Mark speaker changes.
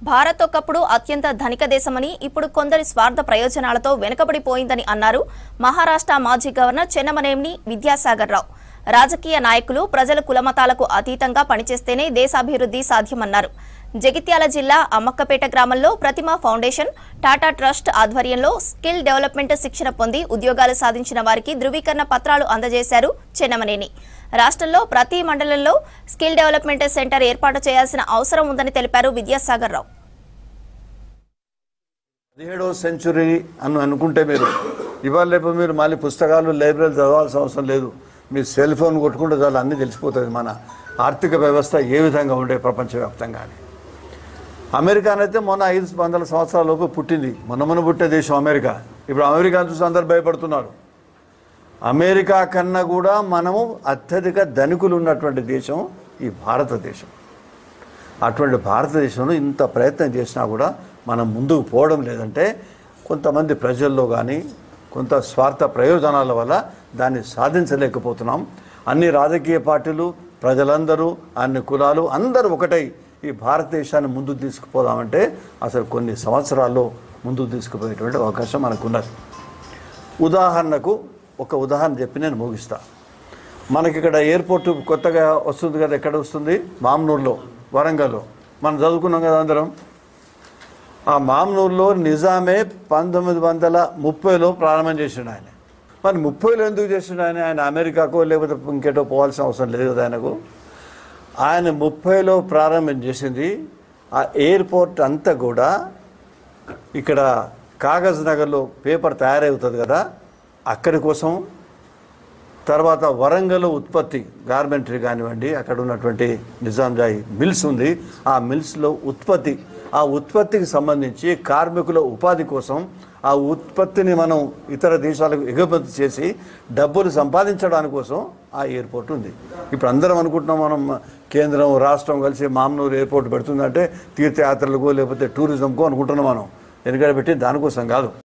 Speaker 1: భారత్ ఒకప్పుడు అత్యంత ధనిక దేశమని ఇప్పుడు కొందరి స్వార్థ ప్రయోజనాలతో వెనుకబడిపోయిందని అన్నారు మహారాష్ట్ర మాజీ గవర్నర్ చెన్నమనేని విద్యాసాగర్ రావు. రాజకీయ నాయకులు ప్రజల కులమతాలకు అతీతంగా పనిచేస్తేనే దేశాభివృద్ధి సాధ్యమన్నారు. జగిత్యాల జిల్లా అమ్మక్కపేట గ్రామంలో ప్రతిమ ఫౌండేషన్, టాటా ట్రస్ట్ ఆధ్వర్యంలో స్కిల్ డెవలప్మెంట్ శిక్షణ పొంది ఉద్యోగాలు సాధించిన వారికి ధృవీకరణ పత్రాలు అందజేశారు చెన్నమనేని. రాష్ట్రంలో ప్రతి మండలంలో స్కిల్ డెవలప్మెంట్ సెంటర్ ఏర్పాటు చేయాల్సిన అవసరం ఉందని తెలిపారు విద్యాసాగర్ రావు.
Speaker 2: 17వ సెంచరీ అనుకుంటే మీరు ఇవాళ రేపు మీరు మళ్ళీ పుస్తకాలు లైబ్రరీలు చదవాల్సిన అవసరం లేదు. మీ సెల్ ఫోన్ కొట్టుకుంటే చాలా అన్నీ తెలిసిపోతుంది. మన ఆర్థిక వ్యవస్థ ఏ విధంగా ఉండే ప్రపంచవ్యాప్తంగా. అమెరికానైతే మొన్న 500 సంవత్సరాలలోపు పుట్టింది. మొన్న పుట్టే దేశం అమెరికా. ఇప్పుడు అమెరికా చూసి అందరు భయపడుతున్నారు. అమెరికా కన్నా కూడా మనము అత్యధిక ధనికులు ఉన్నటువంటి దేశం ఈ భారతదేశం. అటువంటి భారతదేశంలో ఇంత ప్రయత్నం చేసినా కూడా మనం ముందుకు పోవడం లేదంటే కొంతమంది ప్రజల్లో కానీ కొంత స్వార్థ ప్రయోజనాల వల్ల దాన్ని సాధించలేకపోతున్నాం. అన్ని రాజకీయ పార్టీలు, ప్రజలందరూ, అన్ని కులాలు అందరూ ఒకటై ఈ భారతదేశాన్ని ముందుకు తీసుకుపోదామంటే అసలు కొన్ని సంవత్సరాల్లో ముందుకు తీసుకుపోయేటువంటి అవకాశం మనకున్నది. ఉదాహరణకు ఒక ఉదాహరణ చెప్పి నేను ముగిస్తా. మనకి ఇక్కడ ఎయిర్పోర్టు కొత్తగా వస్తుంది కదా. ఎక్కడ వస్తుంది? మామ్నూర్లో, వరంగల్లో. మనం చదువుకున్నాం కదా అందరం. ఆ మామ్నూర్లో నిజామే 1930లో ప్రారంభం చేసిండు ఆయన. మరి 30లో ఎందుకు చేసిండు ఆయన? ఆయన అమెరికాకో లేకపోతే ఇంకేటో పోవాల్సిన అవసరం లేదు కదా ఆయనకు. ఆయన 30లో ప్రారంభం చేసింది. ఆ ఎయిర్పోర్ట్ అంతా కూడా ఇక్కడ కాగజ్ నగర్లో పేపర్ తయారవుతుంది కదా, అక్కడి కోసం. తర్వాత వరంగల్ ఉత్పత్తి, గార్మెంటరీ కానివ్వండి, అక్కడ ఉన్నటువంటి నిజాంజాయి మిల్స్ ఉంది. ఆ మిల్స్లో ఉత్పత్తి, ఆ ఉత్పత్తికి సంబంధించి కార్మికుల ఉపాధి కోసం ఆ ఉత్పత్తిని మనం ఇతర దేశాలకు ఎగుమతి చేసి డబ్బులు సంపాదించడానికి కోసం ఆ ఎయిర్పోర్ట్ ఉంది. ఇప్పుడు అందరం అనుకుంటున్నాం మనం కేంద్రం రాష్ట్రం కలిసి మామ్నూరు ఎయిర్పోర్ట్ పెడుతుందంటే తీర్థయాత్రలకు లేకపోతే టూరిజంకో అనుకుంటున్నాం మనం. ఎందుకంటే పెట్టి దానికోసం కాదు.